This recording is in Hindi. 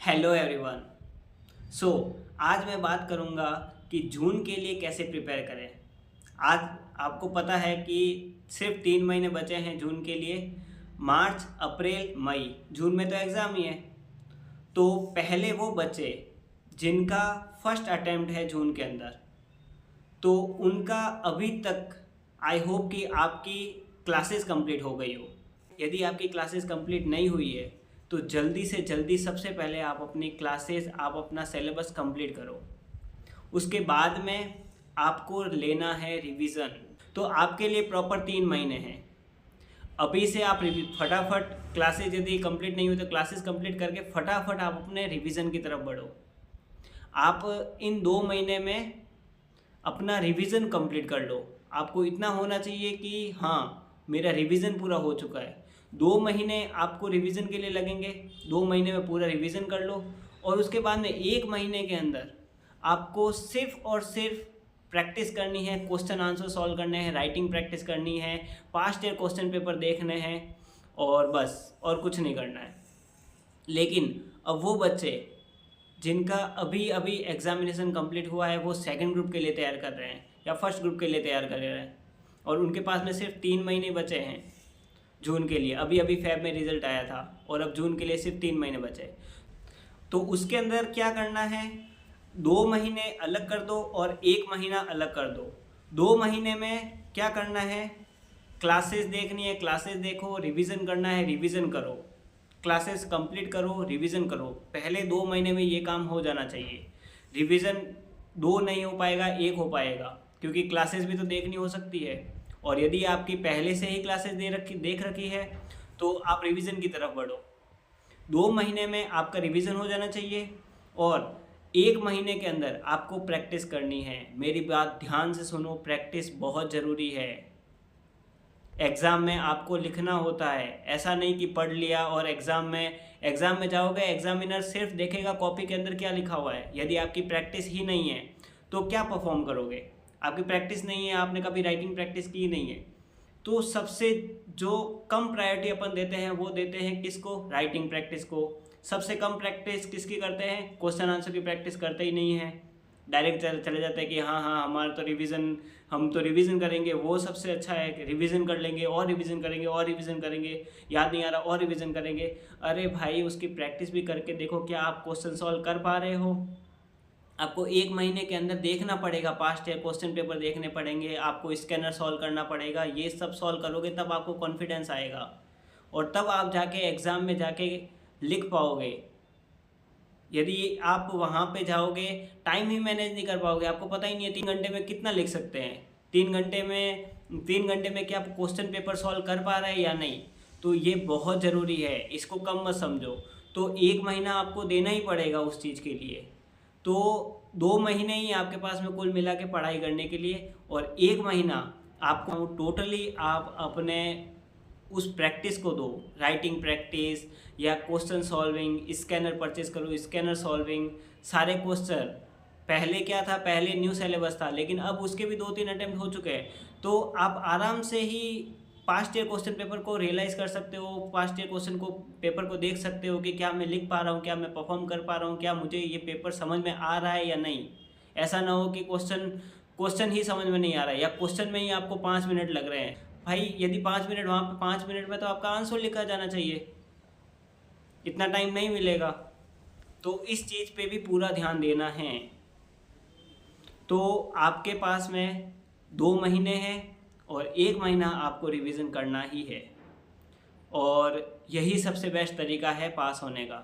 Hello everyone. सो आज मैं बात करूंगा कि जून के लिए कैसे प्रिपेयर करें। आज आपको पता है कि सिर्फ 3 महीने बचे हैं जून के लिए। मार्च, अप्रैल, मई, जून में तो एग्ज़ाम ही है। तो पहले वो बच्चे जिनका फर्स्ट अटेम्प्ट है जून के अंदर, तो उनका अभी तक आई होप कि आपकी क्लासेस कंप्लीट हो गई हो। यदि आपकी क्लासेस कंप्लीट नहीं हुई है तो जल्दी से जल्दी सबसे पहले आप अपनी क्लासेस, आप अपना सिलेबस कंप्लीट करो। उसके बाद में आपको लेना है रिवीजन। तो आपके लिए प्रॉपर 3 महीने हैं। अभी से आप फटाफट क्लासेस, यदि कंप्लीट नहीं हुई तो क्लासेस कंप्लीट करके फटाफट आप अपने रिवीजन की तरफ बढ़ो। आप इन 2 महीने में अपना रिवीजन कंप्लीट कर लो। आपको इतना होना चाहिए कि हाँ, मेरा रिवीजन पूरा हो चुका है। 2 महीने आपको रिवीजन के लिए लगेंगे। 2 महीने में पूरा रिवीजन कर लो और उसके बाद में 1 महीने के अंदर आपको सिर्फ और सिर्फ प्रैक्टिस करनी है। क्वेश्चन आंसर सॉल्व करने हैं, राइटिंग प्रैक्टिस करनी है, पास्ट ईयर क्वेश्चन पेपर देखने हैं और बस, और कुछ नहीं करना है। लेकिन अब वो बच्चे जिनका अभी अभी एग्जामिनेशन कंप्लीट हुआ है, वो सेकंड ग्रुप के लिए तैयार कर रहे हैं या फर्स्ट ग्रुप के लिए तैयार कर रहे हैं और उनके पास में सिर्फ 3 महीने बचे हैं जून के लिए। अभी अभी फेब में रिजल्ट आया था और अब जून के लिए सिर्फ 3 महीने बचे। तो उसके अंदर क्या करना है, 2 महीने अलग कर दो और 1 महीना अलग कर दो। 2 महीने में क्या करना है, क्लासेस देखनी है, क्लासेस देखो, रिवीजन करना है, रिवीजन करो, क्लासेस कंप्लीट करो, रिवीजन करो। पहले 2 महीने में ये काम हो जाना चाहिए। रिवीजन 2 नहीं हो पाएगा, 1 हो पाएगा, क्योंकि क्लासेस भी तो देखनी हो सकती है। और यदि आपकी पहले से ही क्लासेस देख रखी है तो आप रिवीजन की तरफ बढ़ो। 2 महीने में आपका रिवीजन हो जाना चाहिए और 1 महीने के अंदर आपको प्रैक्टिस करनी है। मेरी बात ध्यान से सुनो, प्रैक्टिस बहुत ज़रूरी है। एग्ज़ाम में आपको लिखना होता है, ऐसा नहीं कि पढ़ लिया और एग्ज़ाम में जाओगे, एग्जामिनर सिर्फ देखेगा कॉपी के अंदर क्या लिखा हुआ है। यदि आपकी प्रैक्टिस ही नहीं है तो क्या परफॉर्म करोगे। आपकी प्रैक्टिस नहीं है, आपने कभी राइटिंग प्रैक्टिस की नहीं है, तो सबसे जो कम प्रायोरिटी अपन देते हैं वो देते हैं किसको, राइटिंग प्रैक्टिस को। सबसे कम प्रैक्टिस किसकी करते हैं, क्वेश्चन आंसर की प्रैक्टिस करते ही नहीं है। डायरेक्ट चले जाते हैं कि हाँ हाँ हमारा तो रिवीजन, हम तो रिवीजन करेंगे, वो सबसे अच्छा है कि रिवीजन कर लेंगे और रिवीजन करेंगे और रिवीजन करेंगे, याद नहीं आ रहा और रिवीजन करेंगे। अरे भाई, उसकी प्रैक्टिस भी करके देखो, क्या आप क्वेश्चन सॉल्व कर पा रहे हो। आपको 1 महीने के अंदर देखना पड़ेगा, पास्ट ईयर क्वेश्चन पेपर देखने पड़ेंगे, आपको स्कैनर सॉल्व करना पड़ेगा। ये सब सॉल्व करोगे तब आपको कॉन्फिडेंस आएगा और तब आप जाके एग्ज़ाम में जाके लिख पाओगे। यदि आप वहाँ पे जाओगे, टाइम ही मैनेज नहीं कर पाओगे, आपको पता ही नहीं है 3 घंटे में कितना लिख सकते हैं। 3 घंटे में क्या आप क्वेश्चन पेपर सॉल्व कर पा रहे हैं या नहीं। तो ये बहुत ज़रूरी है, इसको कम मत समझो। तो 1 महीना आपको देना ही पड़ेगा उस चीज़ के लिए। तो 2 महीने ही आपके पास में कुल मिला के पढ़ाई करने के लिए और 1 महीना आपको टोटली आप अपने उस प्रैक्टिस को दो। राइटिंग प्रैक्टिस या क्वेश्चन सॉल्विंग, स्कैनर परचेज करो, स्कैनर सॉल्विंग, सारे क्वेश्चन। पहले क्या था, पहले न्यू सिलेबस था, लेकिन अब उसके भी 2-3 अटेम्प्ट हो चुके हैं। तो आप आराम से ही पास्ट ईयर क्वेश्चन पेपर को रियलाइज़ कर सकते हो, पास्ट ईयर क्वेश्चन को पेपर को देख सकते हो कि क्या मैं लिख पा रहा हूँ, क्या मैं परफॉर्म कर पा रहा हूँ, क्या मुझे ये पेपर समझ में आ रहा है या नहीं। ऐसा ना हो कि क्वेश्चन ही समझ में नहीं आ रहा है या क्वेश्चन में ही आपको 5 मिनट लग रहे हैं। भाई, यदि 5 मिनट, वहाँ पे 5 मिनट में तो आपका आंसर लिखा जाना चाहिए, इतना टाइम नहीं मिलेगा। तो इस चीज़ पे भी पूरा ध्यान देना है। तो आपके पास में 2 महीने हैं और 1 महीना आपको रिवीजन करना ही है और यही सबसे बेस्ट तरीका है पास होने का।